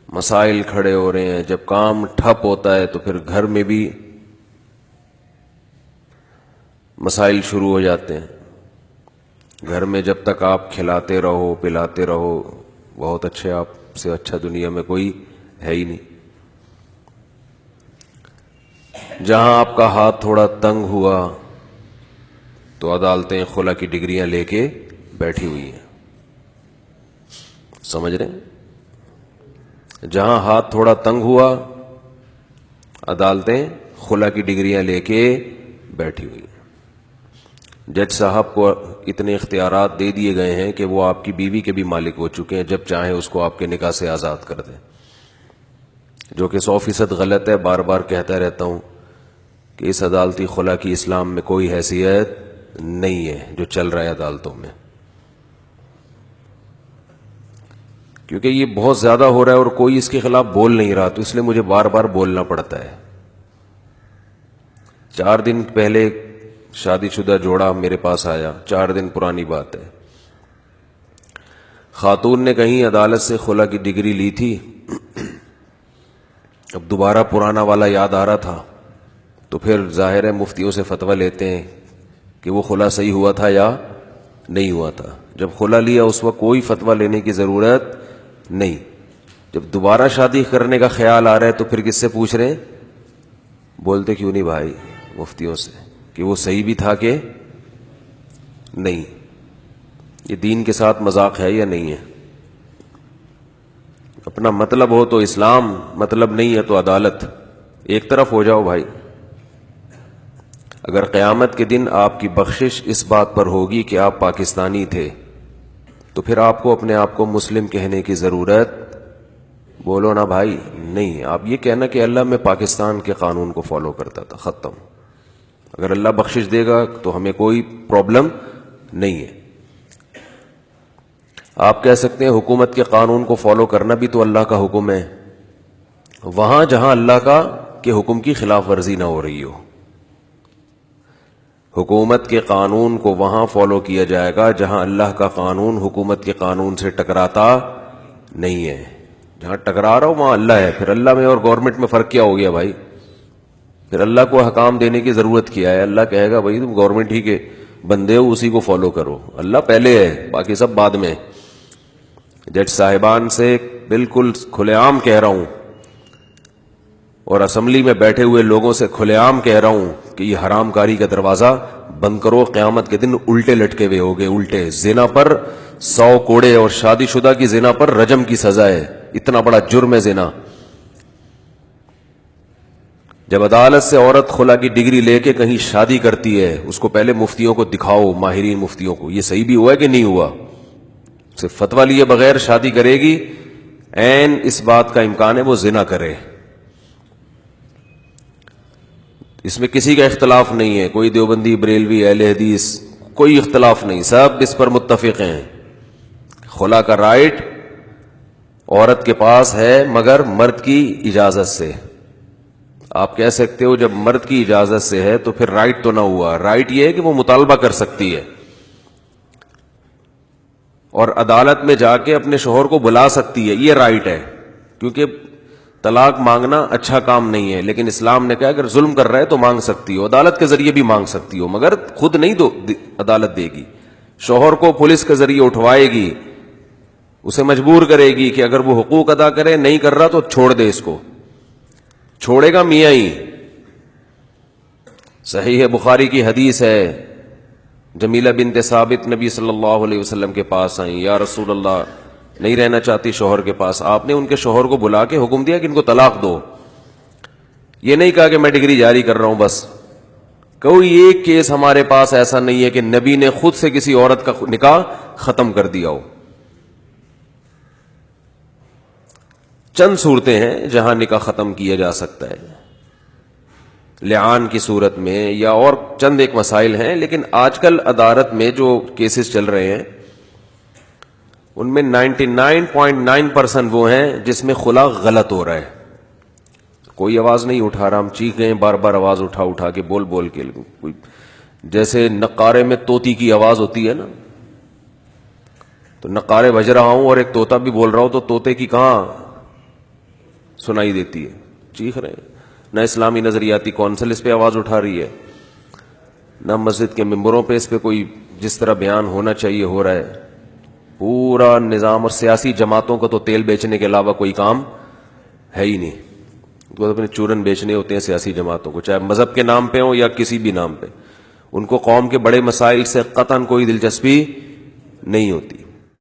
مسائل کھڑے ہو رہے ہیں، جب کام ٹھپ ہوتا ہے تو پھر گھر میں بھی مسائل شروع ہو جاتے ہیں. گھر میں جب تک آپ کھلاتے رہو پلاتے رہو بہت اچھے، آپ سے اچھا دنیا میں کوئی ہے ہی نہیں. جہاں آپ کا ہاتھ تھوڑا تنگ ہوا تو عدالتیں خلا کی ڈگریاں لے کے بیٹھی ہوئی ہیں. سمجھ رہے ہیں؟ جہاں ہاتھ تھوڑا تنگ ہوا عدالتیں خلا کی ڈگریاں لے کے بیٹھی ہوئی ہیں. جج صاحب کو اتنے اختیارات دے دیے گئے ہیں کہ وہ آپ کی بیوی کے بھی مالک ہو چکے ہیں، جب چاہیں اس کو آپ کے نکاح سے آزاد کر دیں، جو کہ 100% غلط ہے. بار بار کہتا رہتا ہوں کہ اس عدالتی خلا کی اسلام میں کوئی حیثیت نہیں ہے جو چل رہا ہے عدالتوں میں، کیونکہ یہ بہت زیادہ ہو رہا ہے اور کوئی اس کے خلاف بول نہیں رہا، تو اس لیے مجھے بار بار بولنا پڑتا ہے. 4 دن پہلے شادی شدہ جوڑا میرے پاس آیا، 4 دن پرانی بات ہے. خاتون نے کہیں عدالت سے خلا کی ڈگری لی تھی، اب دوبارہ پرانا والا یاد آ رہا تھا، تو پھر ظاہر ہے مفتیوں سے فتویٰ لیتے ہیں کہ وہ خلا صحیح ہوا تھا یا نہیں ہوا تھا. جب خلا لیا اس وقت کوئی فتویٰ لینے کی ضرورت نہیں. جب دوبارہ شادی کرنے کا خیال آ رہا ہے تو پھر کس سے پوچھ رہے ہیں؟ بولتے کیوں نہیں بھائی مفتیوں سے کہ وہ صحیح بھی تھا کہ نہیں. یہ دین کے ساتھ مذاق ہے یا نہیں ہے؟ اپنا مطلب ہو تو اسلام، مطلب نہیں ہے تو عدالت. ایک طرف ہو جاؤ بھائی. اگر قیامت کے دن آپ کی بخشش اس بات پر ہوگی کہ آپ پاکستانی تھے تو پھر آپ کو اپنے آپ کو مسلم کہنے کی ضرورت بولو نا بھائی نہیں. آپ یہ کہنا کہ اللہ میں پاکستان کے قانون کو فالو کرتا تھا، ختم. اگر اللہ بخشش دے گا تو ہمیں کوئی پرابلم نہیں ہے. آپ کہہ سکتے ہیں حکومت کے قانون کو فالو کرنا بھی تو اللہ کا حکم ہے، وہاں جہاں اللہ کا کے حکم کی خلاف ورزی نہ ہو رہی ہو. حکومت کے قانون کو وہاں فالو کیا جائے گا جہاں اللہ کا قانون حکومت کے قانون سے ٹکراتا نہیں ہے. جہاں ٹکرا رہا ہو وہاں اللہ ہے. پھر اللہ میں اور گورنمنٹ میں فرق کیا ہو گیا بھائی؟ پھر اللہ کو حکام دینے کی ضرورت کیا ہے؟ اللہ کہے گا بھائی تم گورنمنٹ ہی کے بندے ہو، اسی کو فالو کرو. اللہ پہلے ہے، باقی سب بعد میں. جج صاحبان سے بالکل کھلے عام کہہ رہا ہوں اور اسمبلی میں بیٹھے ہوئے لوگوں سے کھلے عام کہہ رہا ہوں کہ یہ حرام کاری کا دروازہ بند کرو. قیامت کے دن الٹے لٹکے ہوئے ہوگے، الٹے. زنا پر 100 کوڑے اور شادی شدہ کی زنا پر رجم کی سزا ہے. اتنا بڑا جرم ہے زنا. جب عدالت سے عورت خلا کی ڈگری لے کے کہیں شادی کرتی ہے اس کو پہلے مفتیوں کو دکھاؤ، ماہرین مفتیوں کو، یہ صحیح بھی ہوا ہے کہ نہیں ہوا. صرف فتویٰ لیے بغیر شادی کرے گی، عین اس بات کا امکان ہے وہ زنا کرے. اس میں کسی کا اختلاف نہیں ہے، کوئی دیوبندی بریلوی اہل حدیث کوئی اختلاف نہیں، سب اس پر متفق ہیں. خلا کا رائٹ عورت کے پاس ہے مگر مرد کی اجازت سے. آپ کہہ سکتے ہو جب مرد کی اجازت سے ہے تو پھر رائٹ تو نہ ہوا. رائٹ یہ ہے کہ وہ مطالبہ کر سکتی ہے اور عدالت میں جا کے اپنے شوہر کو بلا سکتی ہے، یہ رائٹ ہے. کیونکہ طلاق مانگنا اچھا کام نہیں ہے، لیکن اسلام نے کہا اگر ظلم کر رہا ہے تو مانگ سکتی ہو، عدالت کے ذریعے بھی مانگ سکتی ہو، مگر خود نہیں عدالت دے گی. شوہر کو پولیس کے ذریعے اٹھوائے گی، اسے مجبور کرے گی کہ اگر وہ حقوق ادا کرے، نہیں کر رہا تو چھوڑ دے. اس کو چھوڑے گا میاں ہی. صحیح ہے، بخاری کی حدیث ہے، جمیلہ بنت ثابت نبی صلی اللہ علیہ وسلم کے پاس آئیں، یا رسول اللہ نہیں رہنا چاہتی شوہر کے پاس. آپ نے ان کے شوہر کو بلا کے حکم دیا کہ ان کو طلاق دو. یہ نہیں کہا کہ میں ڈگری جاری کر رہا ہوں بس. کوئی ایک کیس ہمارے پاس ایسا نہیں ہے کہ نبی نے خود سے کسی عورت کا نکاح ختم کر دیا ہو. چند صورتیں ہیں جہاں نکاح ختم کیا جا سکتا ہے، لعان کی صورت میں یا اور چند ایک مسائل ہیں. لیکن آج کل عدالت میں جو کیسز چل رہے ہیں ان میں 99.9% وہ ہیں جس میں خلا غلط ہو رہا ہے. کوئی آواز نہیں اٹھا رہا، ہم چیخ گئے بار بار آواز اٹھا کے بول کے. جیسے نقارے میں طوطی کی آواز ہوتی ہے نا، تو نقارے بج رہا ہوں اور ایک طوطا بھی بول رہا ہوں تو طوطے کی کہاں سنائی دیتی ہے، چیخ رہے ہیں. نہ اسلامی نظریاتی کونسل اس پہ آواز اٹھا رہی ہے، نہ مسجد کے ممبروں پہ اس پہ کوئی جس طرح بیان ہونا چاہیے ہو رہا ہے. پورا نظام اور سیاسی جماعتوں کو تو تیل بیچنے کے علاوہ کوئی کام ہے ہی نہیں. وہ اپنے چورن بیچنے ہوتے ہیں سیاسی جماعتوں کو، چاہے مذہب کے نام پہ ہوں یا کسی بھی نام پہ. ان کو قوم کے بڑے مسائل سے قطعاً کوئی دلچسپی نہیں ہوتی.